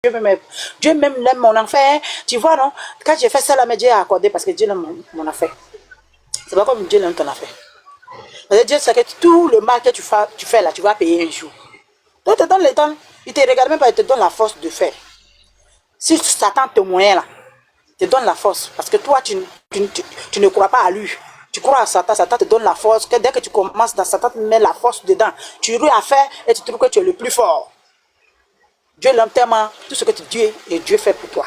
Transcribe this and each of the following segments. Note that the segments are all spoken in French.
Dieu même aime mon enfer. Tu vois, non? Quand j'ai fait ça, là, mais Dieu a accordé parce que Dieu aime mon affaire. C'est pas comme Dieu aime ton affaire. Parce que Dieu sait que tout le mal que tu fais là, tu vas payer un jour. Donc, il te donne le temps. Il te regarde même pas, il te donne la force de faire. Si Satan te moyen là, il te donne la force. Parce que toi, tu ne crois pas à lui. Tu crois à Satan, Satan te donne la force. Que dès que tu commences dans Satan, te met la force dedans. Tu roules à faire et tu trouves que tu es le plus fort. Dieu l'aime tellement, tout ce que tu dis et Dieu fait pour toi.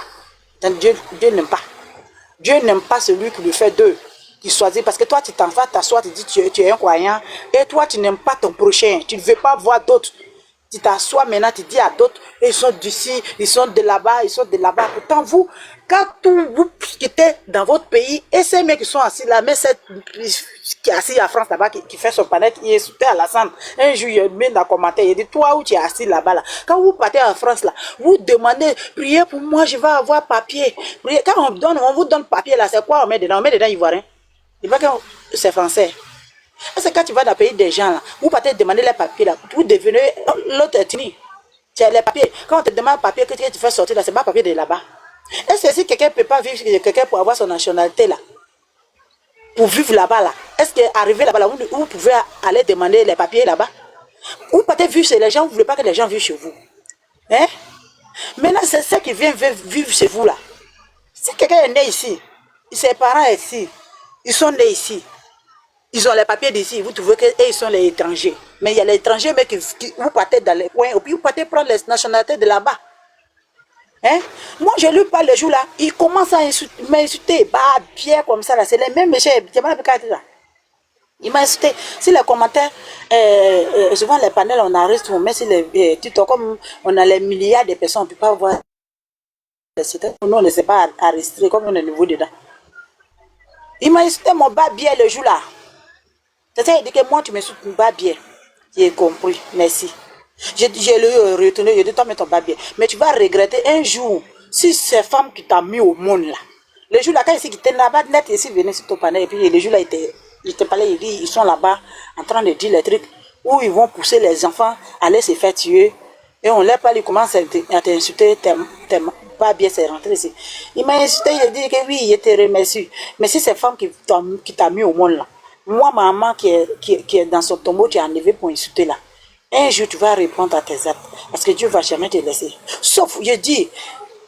Donc Dieu n'aime pas. Dieu n'aime pas celui qui le fait d'eux, qui choisit. Parce que toi, tu t'en vas t'asseoir, tu dis tu es un croyant. Et toi, tu n'aimes pas ton prochain. Tu ne veux pas voir d'autres. Tu t'assois maintenant, tu dis à d'autres, ils sont d'ici, ils sont de là-bas, ils sont de là-bas. Pourtant, vous, quand vous quittez dans votre pays, et ces mecs qui sont assis là, mais cette qui est assis à France là-bas, qui fait son panel, qui est sauté à la scène, un jour, il met dans le commentaire, il dit, toi où tu es assis là-bas, là, quand vous partez en France là, vous demandez, priez pour moi, je vais avoir papier. Priez. Quand on vous donne papier là, c'est quoi on met dedans? On met dedans ivoirien. Il va que c'est français. C'est quand tu vas dans le pays des gens, là, vous partez demander les papiers, là, vous devenez l'autre ethnie. Tu as les papiers. Quand on te demande les papiers que tu fais sortir, là, c'est pas papier de là-bas. Est-ce que si quelqu'un ne peut pas vivre, quelqu'un pour avoir son nationalité, là, pour vivre là-bas, là, est-ce qu'arriver là-bas, là, vous pouvez aller demander les papiers là-bas? Vous partez vivre chez les gens, vous ne voulez pas que les gens vivent chez vous. Hein? Maintenant, c'est ceux qui viennent vivre chez vous, là. Si quelqu'un est né ici, ses parents sont ici, ils sont nés ici. Ils ont les papiers d'ici, vous trouvez qu'ils sont les étrangers. Mais il y a les étrangers, mais vous partez dans les coins, et puis vous partez prendre les nationalités de là-bas. Hein? Moi, je lui parle le jour là, il commence à m'insulter, bah, Pierre comme ça, là, c'est les mêmes méchants, il m'a insulté. Si les commentaires, souvent les panels, on arrête, on met sur les tutos, comme on a les milliards de personnes, on ne peut pas voir. Nous, on ne sait pas arrêter, comme on est nouveau dedans. Il m'a insulté mon bas bien le jour là. C'est ça, il dit que moi, tu me soutiens pas bien. J'ai compris, merci. J'ai le retourné, j'ai dit, toi, mets ton bas bien. Mais tu vas regretter un jour, si ces femmes qui t'ont mis au monde là, le jour là, quand ils étaient là-bas, net, ici, venaient sur ton panel, et puis le jour là, ils te parlaient, ils sont là-bas, en train de dire les trucs, où ils vont pousser les enfants à aller se faire tuer. Et on leur parle, ils commencent à t'insulter, pas bien, c'est rentré ici. Il m'a insulté, il a dit que oui, il te remercie. Mais si ces femmes qui t'ont mis au monde là, moi, maman qui est dans son tombeau, tu es enlevé pour insulter là. Un jour, tu vas répondre à tes actes. Parce que Dieu ne va jamais te laisser. Sauf, je dis,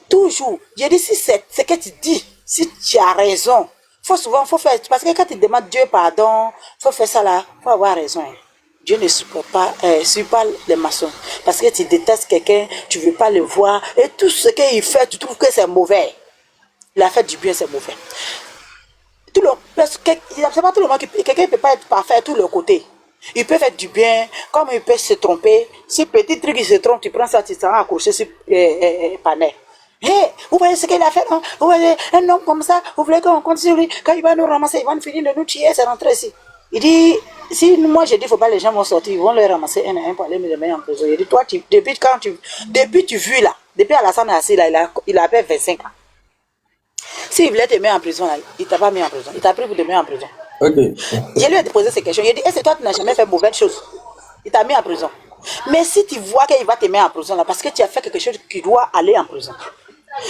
toujours, je dis, si c'est ce que tu dis, si tu as raison, faut faire, parce que quand tu demandes Dieu pardon, faut faire ça là, faut avoir raison. Hein. Dieu ne suit pas les maçons. Parce que tu détestes quelqu'un, tu ne veux pas le voir, et tout ce qu'il fait, tu trouves que c'est mauvais. Il a fait du bien, c'est mauvais. C'est pas tout le monde quelqu'un ne peut pas être parfait à tous les côtés. Il peut faire du bien, comme il peut se tromper. Si petit truc il se trompe, tu prends ça, tu t'en accroché sur panel. Hey, vous voyez ce qu'il a fait, non? Vous voyez un homme comme ça, vous voulez qu'on compte sur lui, quand il va nous ramasser, il va nous finir de nous tuer, c'est rentré ici. Il dit, si moi je dis, faut pas les gens vont sortir, ils vont les ramasser un à un pour aller me les mettre en prison. Il dit, toi, depuis tu vis là, depuis Alassane assis là, il a fait 25 ans. S'il voulait te mettre en prison, là, il ne t'a pas mis en prison. Il t'a pris pour te mettre en prison. Okay. Je lui ai posé ces questions. Il a dit, est-ce que toi, tu n'as jamais fait mauvaise chose? Il t'a mis en prison. Mais si tu vois qu'il va te mettre en prison, là, parce que tu as fait quelque chose qui doit aller en prison.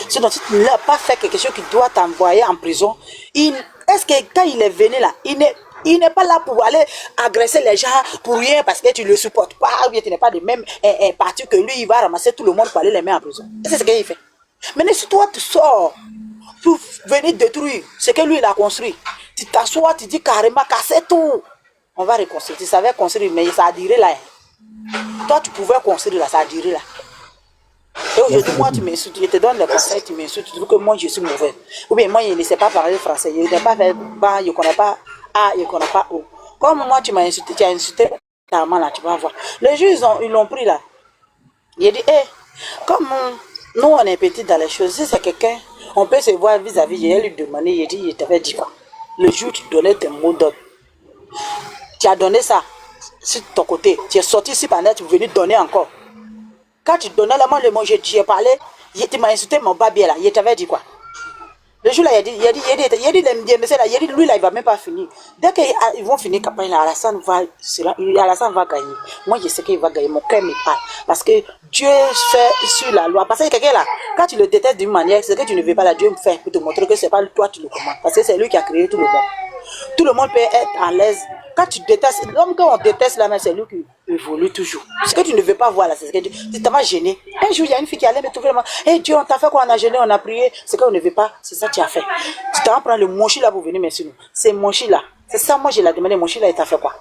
Sinon, si tu n'as pas fait quelque chose qui doit t'envoyer en prison, est-ce que quand il est venu là, il n'est pas là pour aller agresser les gens pour rien parce que tu ne le supportes pas, ou bien tu n'es pas de même parti que lui, il va ramasser tout le monde pour aller les mettre en prison. C'est ce qu'il fait. Maintenant, si toi, tu sors pour venir détruire ce que lui, il a construit, tu t'assois, tu dis carrément, cassez tout. On va reconstruire. Tu savais construire, mais ça a duré là. Toi, tu pouvais construire là, ça a duré là. Et aujourd'hui, moi, tu m'insultes, je te donne les conseils, tu m'insultes, tu dis que moi, je suis mauvais. Ou bien, moi, je ne sais pas parler français, je ne sais pas faire bas, je ne connais pas A, je ne connais pas O. Comme moi, tu m'as insulté, tu as insulté carrément là, tu vas voir. Les juges, ils l'ont pris là. Il a dit, hé, comme nous, on est petits dans les choses, si c'est quelqu'un, on peut se voir vis-à-vis, j'ai lui demandé, il dit, il t'avait dit quoi? Le jour, tu donnais tes mots d'ordre. Tu as donné ça sur ton côté, tu es sorti ici pendant tu es venu donner encore. Quand tu donnais le mot, j'ai parlé, tu m'as insulté mon babier là, il t'avait dit quoi? Le jour là, il a dit, lui là, il va même pas finir. Dès qu'ils vont finir campagne là, Alassane va gagner. Moi, je sais qu'il va gagner. Mon cœur me parle. Parce que Dieu fait sur la loi. Parce que quelqu'un là, quand tu le détestes d'une manière, c'est que tu ne veux pas la Dieu me fait pour te montrer que c'est pas toi qui le commandes. Parce que c'est lui qui a créé tout le monde. Tout le monde peut être à l'aise. Quand tu détestes, l'homme quand on déteste là, c'est lui qui évolue toujours. Ce que tu ne veux pas voir là, c'est ce que tu t'as gêné. Un jour, il y a une fille qui allait me trouver le monde. Hey Dieu, on t'a fait quoi? On a gêné, on a prié. Ce qu'on ne veut pas, c'est ça que tu as fait. Tu t'en prends le monchi là pour venir m'insulter. C'est monchi là. C'est ça, moi je l'ai demandé, monchi là, il t'a fait quoi?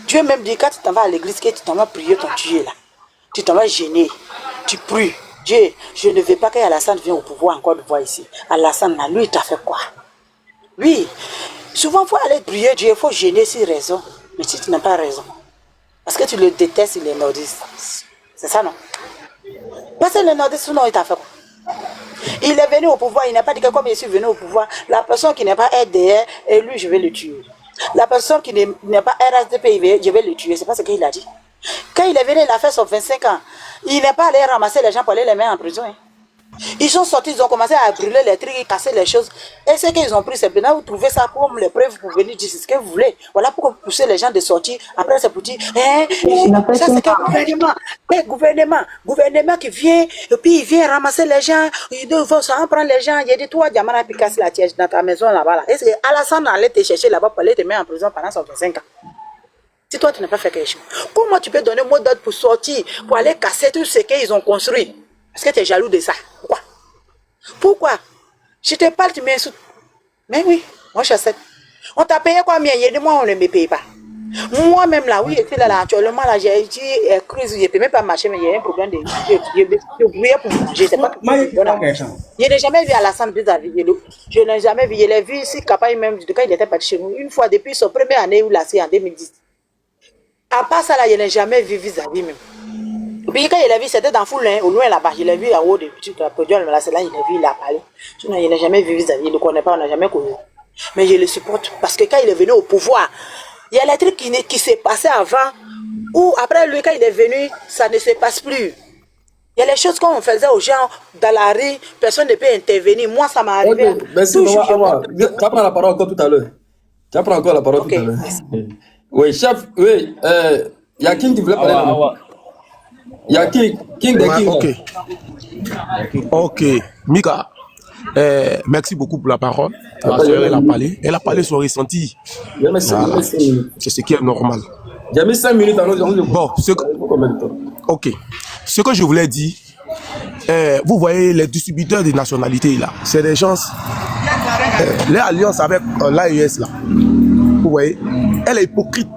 Dieu même dit, quand tu t'en vas à l'église, que tu t'en vas prier ton Dieu là. Tu t'en vas gêner. Tu pries. Dieu, je ne veux pas qu'Alassane vienne au pouvoir encore de voir ici. Alassane là, lui, il t'a fait quoi? Oui. Souvent, il faut aller prier Dieu, il faut gêner si raison. Mais si tu n'as pas raison, parce que tu le détestes, il est nordiste. C'est ça, non? Parce que le nordiste, sinon, il t'a fait quoi? Il est venu au pouvoir, il n'a pas dit que comme je suis venu au pouvoir, la personne qui n'est pas RDR, et lui, je vais le tuer. La personne qui n'est pas RSDP, je vais le tuer. C'est pas ce qu'il a dit. Quand il est venu, il a fait son 25 ans. Il n'est pas allé ramasser les gens pour aller les mettre en prison. Hein. Ils sont sortis, ils ont commencé à brûler les trucs, casser les choses. Et ce qu'ils ont pris, c'est maintenant vous trouvez ça comme les preuves pour venir dire ce que vous voulez. Voilà pourquoi vous poussez les gens de sortir. Après, c'est pour dire, ça c'est qu'un gouvernement qui vient, et puis il vient ramasser les gens, il doit s'en prendre les gens. Il y a des toi, Diamana, puis casser la tiège dans ta maison là-bas. Là. Est-ce que Alassane allait te chercher là-bas pour aller te mettre en prison pendant son 25 ans? Si toi, tu n'as pas fait quelque chose, comment tu peux donner un mot d'ordre pour sortir, pour aller casser tout ce qu'ils ont construit? Est-ce que tu es jaloux de ça? Pourquoi? Pourquoi? Je te parle, tu m'insultes. Mais oui, moi je sais. On t'a payé combien? Il y a des mois, on ne me paye pas. Moi-même là, oui, là, actuellement, là, j'ai dit, crise, je ne peux même pas marcher, mais il y a un problème de. Je brouillais pour manger. Je ne sais pas. Je n'ai jamais vu Alassane vis-à-vis. Je n'ai jamais vu. Je l'ai vu ici, capable même, quand il était parti chez nous, une fois depuis son première année où là, c'est en 2010. À part ça, là, je n'ai jamais vu vis-à-vis même. Puis quand il a vu, c'était dans foule, hein, au loin là-bas. Je l'ai vu en haut de petit podium, là, c'est là, il a vu, il a parlé. Sinon, il n'a jamais vu vis-à-vis, il ne le connaît pas, on n'a jamais connu. Mais je le supporte parce que quand il est venu au pouvoir, il y a les trucs qui s'est passé avant, ou après lui, quand il est venu, ça ne se passe plus. Il y a les choses qu'on faisait aux gens dans la rue, personne ne peut intervenir. Moi, ça m'est arrivé. Merci, tu apprends la parole encore tout à l'heure. Tu apprends encore la parole tout à l'heure. Oui, chef, oui, il y a qui voulait parler? Il y a King de King. Ok. Mika, merci beaucoup pour la parole. Ma soeur, elle a parlé son ressenti. Voilà. C'est ce qui est normal. J'ai mis 5 minutes à nous. Bon, ok. Ce que je voulais dire, vous voyez les distributeurs des nationalités là, c'est des gens, les alliances avec l'AES là, vous voyez, elle est hypocrite.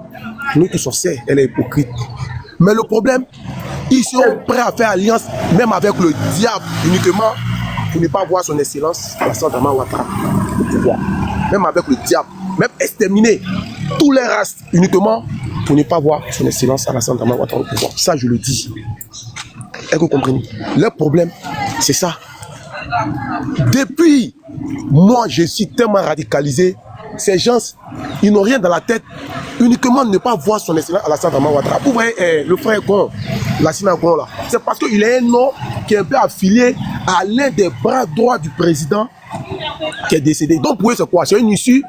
Nous qui sommes sérieux, elle est hypocrite. Mais le problème, ils sont prêts à faire alliance même avec le diable uniquement pour ne pas voir son excellence Alassane Dramane Ouattara. Même avec le diable, même exterminer tous les races uniquement pour ne pas voir son excellence Alassane Dramane Ouattara au pouvoir. Ça, je le dis. Est-ce que vous comprenez? Le problème, c'est ça. Depuis, moi, je suis tellement radicalisé. Ces gens, ils n'ont rien dans la tête, uniquement ne pas voir son excellence Alassane Dramane Ouattara. Vous voyez, le frère Gon, Lassina Gon là, c'est parce qu'il est un nom qui est un peu affilié à l'un des bras droits du président qui est décédé. Donc pour eux, c'est quoi? C'est une issue.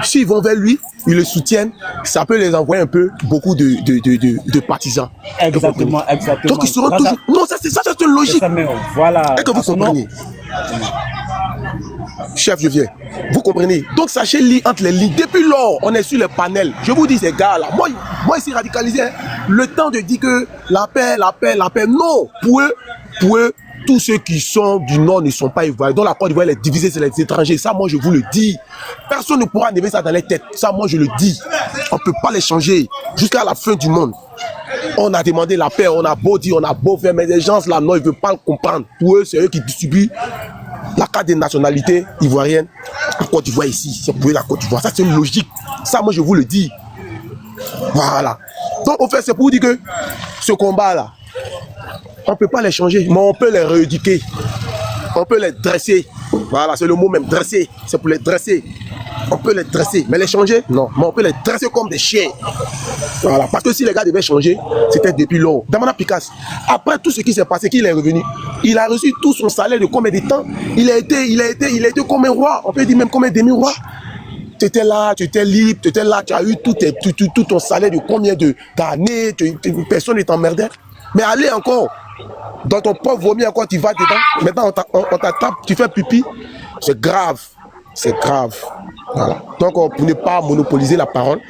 S'ils vont vers lui, ils le soutiennent, ça peut les envoyer un peu beaucoup de partisans. Exactement, exactement. Donc ils seront toujours. Non, ça c'est une logique. Voilà. Est-ce que vous comprenez? Chef, je viens. Vous comprenez? Donc sachez lire entre les lignes. Depuis lors, on est sur les panels. Je vous dis, ces gars-là, moi ici radicalisé, hein, le temps de dire que la paix, non. Pour eux, tous ceux qui sont du Nord ne sont pas ivoiriens. Donc la Côte d'Ivoire est divisée, c'est les étrangers. Ça, moi, je vous le dis. Personne ne pourra enlever ça dans les têtes. Ça, moi, je le dis. On ne peut pas les changer jusqu'à la fin du monde. On a demandé la paix, on a beau dire, on a beau faire, mais les gens là, non, ils ne veulent pas le comprendre. Pour eux, c'est eux qui distribuent la carte des nationalités ivoiriennes en Côte d'Ivoire ici. C'est pour eux la Côte d'Ivoire. Ça, c'est une logique. Ça, moi, je vous le dis. Voilà. Donc, au fait, c'est pour vous dire que ce combat-là, on ne peut pas les changer, mais on peut les rééduquer. On peut les dresser. Voilà, c'est le mot même, dresser. C'est pour les dresser. on peut les dresser. Mais les changer, non. Mais on peut les dresser comme des chiens. Voilà. Parce que si les gars devaient changer, c'était depuis lors. Damana Picasse, après tout ce qui s'est passé, qu'il est revenu, il a reçu tout son salaire de combien de temps? Il a été comme un roi. On peut dire même comme un demi-roi. Tu étais là, tu étais libre, tu étais là, tu as eu tout ton salaire de combien d'années, personne ne t'emmerdait. Mais allez encore, dans ton propre vomi encore, tu vas dedans. Maintenant, on t'attrape, tu fais pipi. C'est grave. C'est grave. Voilà. Donc, pour ne pas monopoliser la parole,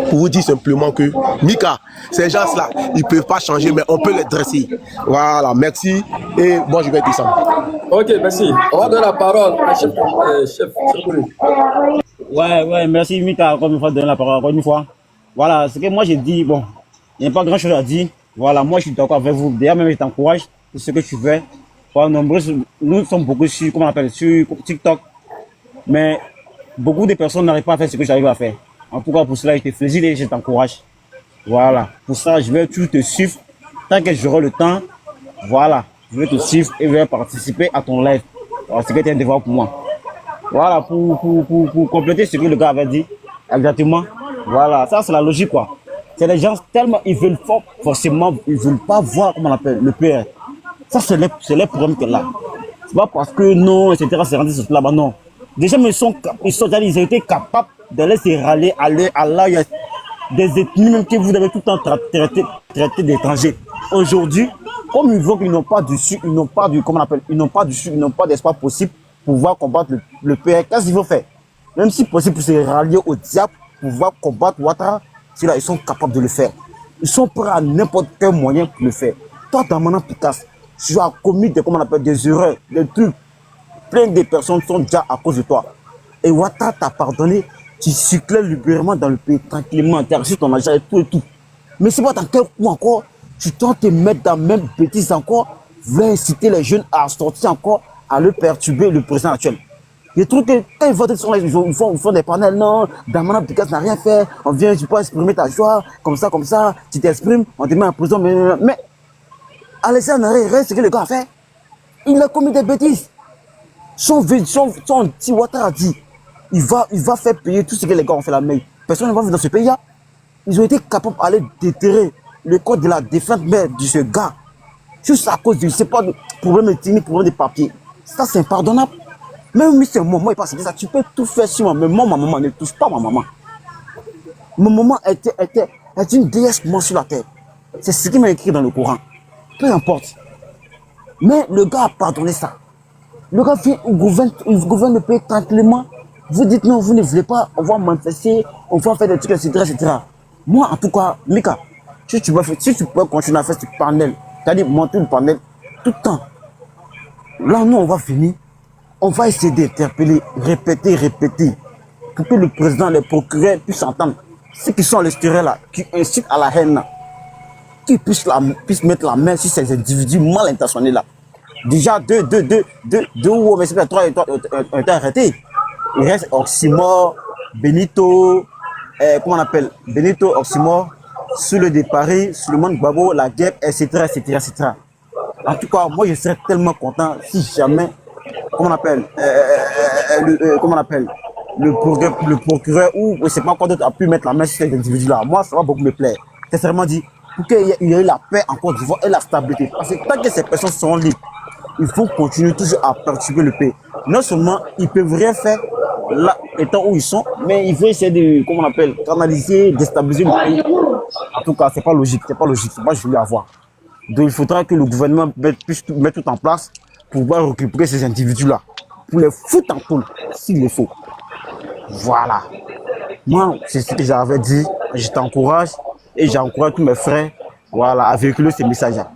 pour vous dire simplement que, Mika, ces gens-là, ils ne peuvent pas changer, mais on peut les dresser. Voilà, merci. Et moi, je vais descendre. Ok, merci. On va donner la parole à chef. Ouais, merci Mika, encore une fois, de donner la parole, encore une fois. Voilà, ce que moi j'ai dit, bon, il n'y a pas grand chose à dire. Voilà, moi je suis d'accord avec vous. D'ailleurs, même je t'encourage pour ce que tu fais. Voilà, nous sommes beaucoup sur, comment on appelle, sur TikTok. Mais beaucoup de personnes n'arrivent pas à faire ce que j'arrive à faire. En tout cas, pour cela, je te félicite et je t'encourage. Voilà, pour ça, je vais toujours te suivre. Tant que j'aurai le temps, voilà, je vais te suivre et je vais participer à ton live. Alors, c'est que tu es un devoir pour moi. Voilà, pour compléter ce que le gars avait dit, exactement. Voilà, ça c'est la logique quoi. C'est les gens tellement, ils veulent forcément, ils veulent pas voir, comment on appelle, le PR. Ça c'est les problèmes qu'elle a. C'est pas parce que non, etc., c'est rendu sur là-bas, non. Déjà, ils ont été capables de laisser râler à là, il y a des ethnies même que vous avez tout le temps traité d'étrangers. Aujourd'hui, comme ils voient qu'ils n'ont pas dessus, ils n'ont pas du, comment on appelle, ils n'ont pas dessus, ils n'ont pas d'espoir possible pour pouvoir combattre le PR. Qu'est-ce qu'ils vont faire? Même si possible pour se rallier au diable, pour pouvoir combattre Ouattara, là, ils sont capables de le faire. Ils sont prêts à n'importe quel moyen pour le faire. Toi, Damana Picasse, tu as commis des, comment on appelle, des erreurs, des trucs. Plein de personnes sont déjà à cause de toi. Et Ouattara t'a pardonné, tu circulais librement dans le pays, tranquillement, tu as reçu ton argent et tout et tout. Mais c'est pas dans quel coup encore, tu tentes de te mettre dans la même bêtise encore, vouloir inciter les jeunes à sortir encore, à le perturber le président actuel. Les trucs que quand ils votent, ils font des panels, non, Damana Picasse n'a rien fait, on vient, tu peux exprimer ta joie, comme ça, tu t'exprimes, on te met en prison, mais Alexandre Naré, ce que le gars a fait, il a commis des bêtises. Son petit Ouattara a dit, il va faire payer tout ce que les gars ont fait la main. Personne ne va vivre dans ce pays-là. Ils ont été capables d'aller déterrer le corps de la défunte mère de ce gars. Juste à cause de, c'est pas de problème ethnique, problème de papier. Ça, c'est impardonnable. Même si c'est mon maman, il passe ça, tu peux tout faire sur moi. Mais moi, ma maman ne touche pas ma maman. Ma maman était une déesse pour moi sur la terre. C'est ce qui m'a écrit dans le Coran. Peu importe. Mais le gars a pardonné ça. Le gars vient, il gouverne le pays tranquillement. Vous dites non, vous ne voulez pas, on va manifester, on va faire des trucs, etc. Moi, en tout cas, Mika, si tu peux continuer à faire ce panel, c'est-à-dire monter le panel tout le temps. Là, nous, on va finir. On va essayer d'interpeller, répéter, pour que le président, les procureurs puissent entendre. Ceux qui sont à l'extérieur là, qui incitent à la haine là, qui puissent mettre la main sur ces individus mal intentionnés là. Déjà, deux ou trois ont été arrêtés. Il reste Oxymore, Benito, comment on appelle, Benito, Oxymore, Soule de Paris, Suleiman Gbagbo, La Guêpe, etc. En tout cas, moi je serais tellement content si jamais, comment on appelle, le procureur ou je ne sais pas quoi d'autre a pu mettre la main sur ces individus-là. Moi, ça va beaucoup me plaire. Sincèrement dit, pour qu'il y ait la paix en Côte d'Ivoire et la stabilité. Parce que tant que ces personnes seront libres, il faut continuer toujours à perturber le pays. Non seulement ils ne peuvent rien faire là, étant où ils sont, mais il faut essayer de, comment on appelle, canaliser, déstabiliser le pays. En tout cas, c'est pas logique, c'est pas joli à voir. Donc il faudra que le gouvernement puisse mettre tout en place pour pouvoir récupérer ces individus-là, pour les foutre en poule, s'il le faut. Voilà. Moi, c'est ce que j'avais dit, je t'encourage et j'encourage tous mes frères, voilà, à véhiculer ces messages-là.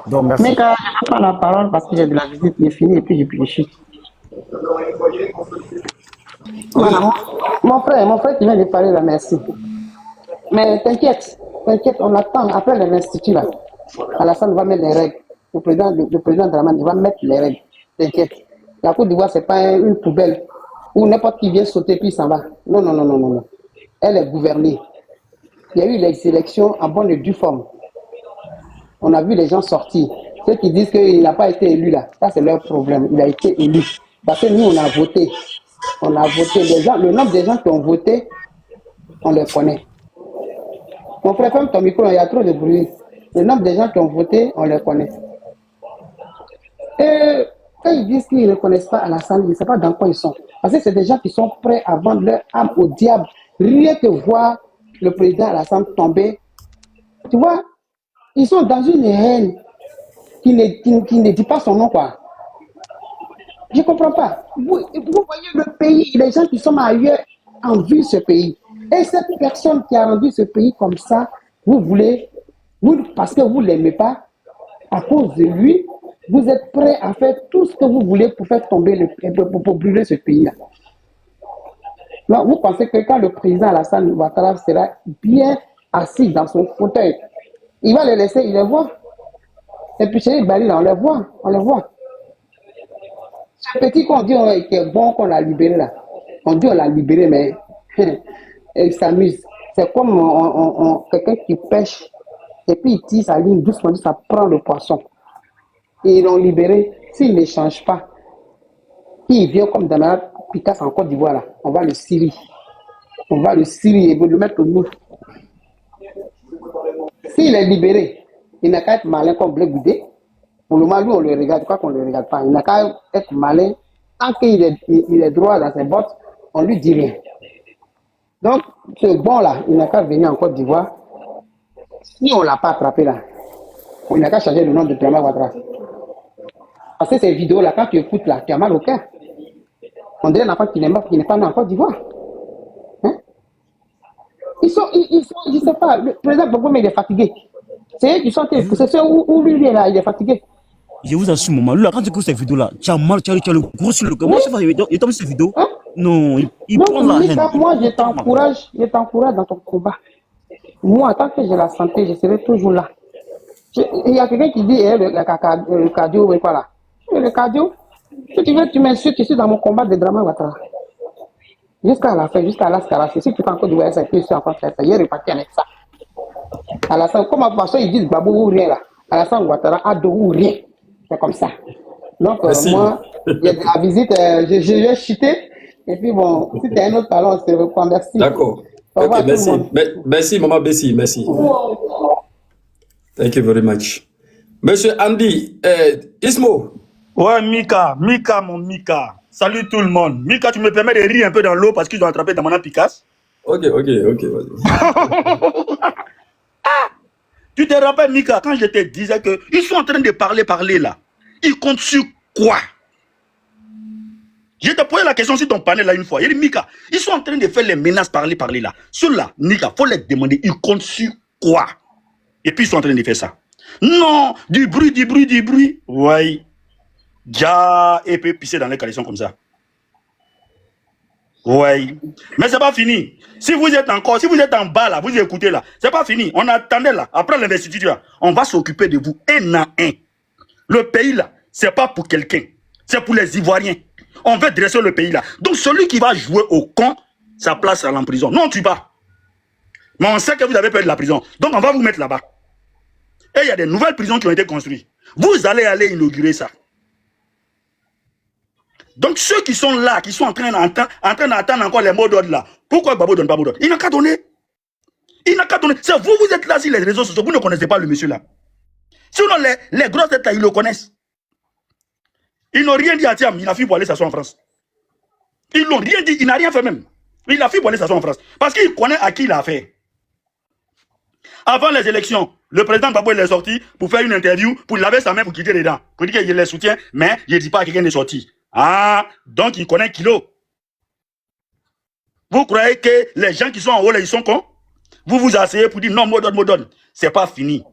Donc merci. Mais quand je prends la parole parce que j'ai de la visite qui est finie et puis je chute. Voilà. Mon frère qui vient de parler là, merci. Mais t'inquiète, on attend. Après les instituts là, Alassane va mettre les règles. Le président Dramane va mettre les règles. T'inquiète. La Côte d'Ivoire, c'est pas une poubelle où n'importe qui vient sauter puis il s'en va. Non. Elle est gouvernée. Il y a eu les élections en bonne et due forme. On a vu les gens sortir. Ceux qui disent qu'il n'a pas été élu là, ça c'est leur problème. Il a été élu. Parce que nous, on a voté. On a voté. Le nombre de gens qui ont voté, on les connaît. Mon frère, ferme ton micro, il y a trop de bruit. Le nombre de gens qui ont voté, on les connaît. Et quand ils disent qu'ils ne reconnaissent pas Alassane, je ne sais pas dans quoi ils sont. Parce que c'est des gens qui sont prêts à vendre leur âme au diable. Rien que voir le président Alassane tomber. Tu vois, ils sont dans une haine qui ne dit pas son nom, quoi. Je ne comprends pas. Vous voyez le pays, les gens qui sont ailleurs envient ce pays. Et cette personne qui a rendu ce pays comme ça, parce que vous ne l'aimez pas, à cause de lui, vous êtes prêt à faire tout ce que vous voulez pour faire tomber, pour brûler ce pays-là. Vous pensez que quand le président Alassane Ouattara sera bien assis dans son fauteuil, il va les laisser, il les voit. Et puis chez les Bali, là, on les voit. Ce petit qu'on dit qui est bon qu'on l'a libéré là, on dit on l'a libéré, mais il s'amuse. C'est comme quelqu'un qui pêche et puis il tire sa ligne doucement, ça prend le poisson. Et ils l'ont libéré. S'il ne change pas, il vient comme dans la Picasso en Côte d'Ivoire là, on va le sciller. On va le sciller et le mettre au bout. S'il est libéré, il n'a qu'à être malin comme Blé Goudé. Pour le moment, lui, on le regarde, quoi qu'on ne le regarde pas. Il n'a qu'à être malin. Tant qu'il est droit dans ses bottes, on ne lui dit rien. Donc, ce bon-là, il n'a qu'à venir en Côte d'Ivoire. Si on ne l'a pas attrapé là, il n'a qu'à changer le nom de Dramane Ouattara. Parce que ces vidéos-là, quand tu écoutes là, tu as mal au cœur. On dirait un enfant qui n'est pas né en Côte d'Ivoire. Hein? Ils sont, je ne sais pas, le président Gbagbo, mais il est fatigué. C'est eux qui sont, c'est ceux où lui, là, il est fatigué. Je vous assure, maman, là, quand tu écoutes cette vidéo-là, tu as mal, tu as le gros sur le cœur. Moi, je sais pas, il tombe sur cette vidéo. Hein? Non, il prend la haine. Moi, je t'encourage dans ton combat. Moi, tant que j'ai la santé, je serai toujours là. Il y a quelqu'un qui dit, le cardio, et quoi là? Le cardio, si tu veux, tu m'insultes, je suis dans mon combat de Dramane Ouattara. Jusqu'à la fin, jusqu'à l'ascara, si tu fais encore du WSAP, je suis encore fait ça. Il est reparti avec ça. Alassane, comme à façon, ils disent Babou ou rien là. Alassane Ouattara a dos ou rien. C'est comme ça. Donc, moi, il y a de la visite, je vais chuter. Et puis bon, si tu as un autre talent, on se reprend. Merci. D'accord. Ok, merci. Merci, maman Bessie, merci. Thank you very much. Monsieur Andy, Ismo. Ouais, Mika, mon Mika. Salut tout le monde. Mika, tu me permets de rire un peu dans l'eau parce qu'ils ont attrapé Dramane Picasso. Ok, vas-y. Tu te rappelles, Mika, quand je te disais qu'ils sont en train de parler là, ils comptent sur quoi? Je te posé la question sur ton panel là une fois. Il dit, Mika, ils sont en train de faire les menaces parler là. Ceux-là, Mika, il faut les demander, ils comptent sur quoi? Et puis ils sont en train de faire ça. Non, du bruit. Ouais. Ja, et puis pisser dans les caleçons comme ça. Ouais. Mais c'est pas fini. Si vous êtes en bas là, vous écoutez là, c'est pas fini. On attendait là, après l'investiture, on va s'occuper de vous un à un. Le pays là, c'est pas pour quelqu'un, c'est pour les Ivoiriens. On veut dresser le pays là. Donc celui qui va jouer au con, sa place à en prison. Non, tu vas. Mais on sait que vous avez peur de la prison. Donc on va vous mettre là-bas. Et il y a des nouvelles prisons qui ont été construites. Vous allez aller inaugurer ça. Donc ceux qui sont là, qui sont en train d'attendre encore les mots d'ordre là, pourquoi Gbagbo ne donne pas mot d'ordre? Il n'a qu'à donner. C'est vous êtes là sur les réseaux sociaux, vous ne connaissez pas le monsieur là. Sinon les grosses têtes là, ils le connaissent. Ils n'ont rien dit à Thiam, il a fui pour aller s'asseoir en France. Ils n'ont rien dit, il n'a rien fait même. Il a fui pour aller s'asseoir en France. Parce qu'il connaît à qui il a affaire. Avant les élections, le président Gbagbo est sorti pour faire une interview, pour laver sa main, pour quitter les dents. Pour dire qu'il les soutient, mais je ne dis pas à quelqu'un n'est sorti. Ah, donc il connaît Kilo. Vous croyez que les gens qui sont en haut là, ils sont cons? Vous vous asseyez pour dire non, mot d'ordre. C'est pas fini.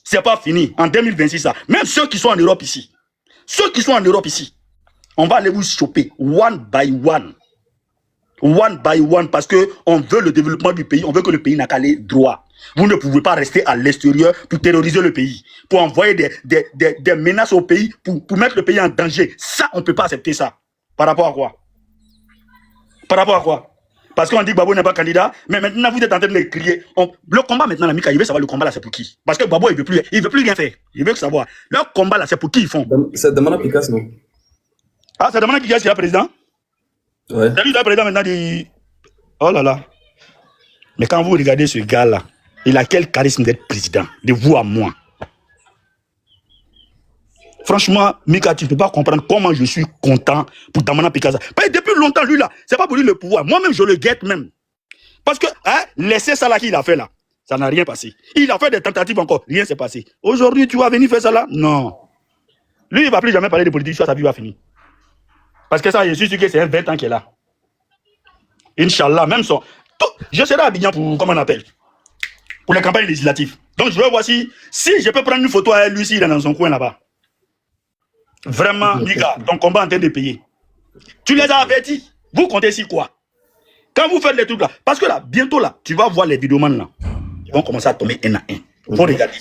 C'est pas fini. En 2026, ça. Même ceux qui sont en Europe ici. On va aller vous choper one by one. One by one, parce qu'on veut le développement du pays, on veut que le pays n'a qu'à aller droit. Vous ne pouvez pas rester à l'extérieur pour terroriser le pays, pour envoyer des menaces au pays, pour mettre le pays en danger. Ça, on ne peut pas accepter ça. Par rapport à quoi? Parce qu'on dit que Gbagbo n'est pas candidat, mais maintenant vous êtes en train de crier. Le combat maintenant, la Mika, il veut savoir le combat là, c'est pour qui? Parce que Gbagbo, il veut plus rien faire. Il veut savoir. Leur combat là, c'est pour qui ils font? C'est Dramane Picasso, non? Ah, c'est Dramane Picasso qui est président? Ouais. C'est lui le président maintenant dit, oh là là. Mais quand vous regardez ce gars-là, il a quel charisme d'être président, de vous à moi. Franchement, Mika, tu ne peux pas comprendre comment je suis content pour Damana Pikaza. Parce que depuis longtemps, lui là, c'est pas pour lui le pouvoir. Moi-même, je le guette même. Parce que, hein, laissez ça là qu'il a fait là, ça n'a rien passé. Il a fait des tentatives encore, rien s'est passé. Aujourd'hui, tu vas venir faire ça là? Non. Lui, il ne va plus jamais parler de politique, soit sa vie va finir. Parce que ça, je suis sûr que c'est un 20 ans qu'il est là. Inch'Allah, même son. Je serai à Abidjan pour, comment on appelle, pour les campagnes législatives. Donc, je vais voir si je peux prendre une photo avec lui, s'il est dans son coin là-bas. Vraiment, Mika, ton combat est en train de payer. Tu les as avertis. Vous comptez sur quoi? Quand vous faites les trucs là, parce que là, bientôt là, tu vas voir les vidéomans là. Ils vont commencer à tomber un à un. Ils vont regarder.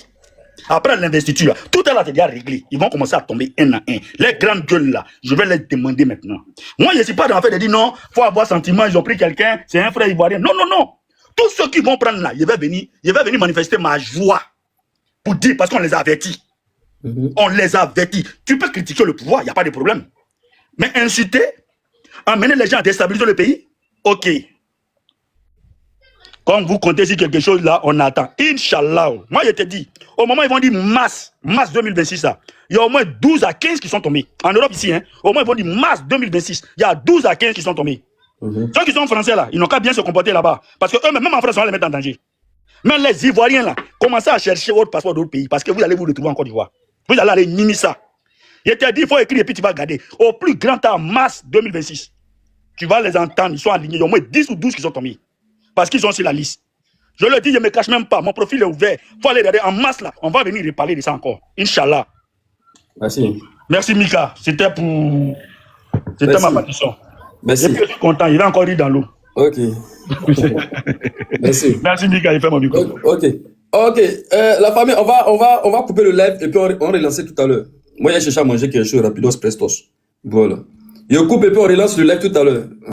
Après l'investiture là, tout est là, c'est déjà réglé. Ils vont commencer à tomber un à un. Les grandes gueules là, je vais les demander maintenant. Moi, je ne suis pas dans le fait de dire non, il faut avoir sentiment, ils ont pris quelqu'un, c'est un frère ivoirien. Non, non, non. Tous ceux qui vont prendre là, je vais venir manifester ma joie. Pour dire, parce qu'on les a avertis. On les a avertis. Tu peux critiquer le pouvoir, il n'y a pas de problème. Mais insulter, amener les gens à déstabiliser le pays, ok. Comme vous comptez sur quelque chose là, on attend. Inch'Allah. Moi, je te dis, au moment où ils vont dire mars 2026, là, il y a au moins 12 à 15 qui sont tombés. En Europe ici, hein, au moins ils vont dire mars 2026, il y a 12 à 15 qui sont tombés. Ceux qui sont français là, ils n'ont qu'à bien se comporter là-bas. Parce que eux-mêmes, même en France, on va les mettre en danger. Même les Ivoiriens là, commencez à chercher votre passeport d'autres pays parce que vous allez vous retrouver en Côte d'Ivoire. Vous allez aller mimi ça. Je te dis, il faut écrire et puis tu vas garder. Au plus grand temps, mars 2026, tu vas les entendre, ils sont alignés. Il y a au moins 10 ou 12 qui sont tombés. Parce qu'ils sont sur la liste. Je le dis, je ne me cache même pas. Mon profil est ouvert. Il faut aller regarder en masse là. On va venir reparler de ça encore. Inch'Allah. Merci. Merci Mika. C'était ma partition. Merci. Et puis, je suis content. Il va encore rire dans l'eau. Ok. Merci. Merci Mika. Il fait mon micro. Ok. Ok. La famille, on va couper le live et puis on relancer tout à l'heure. Moi, j'ai cherché à manger quelque chose rapidos prestos. Voilà. Je coupe et puis on relance le live tout à l'heure.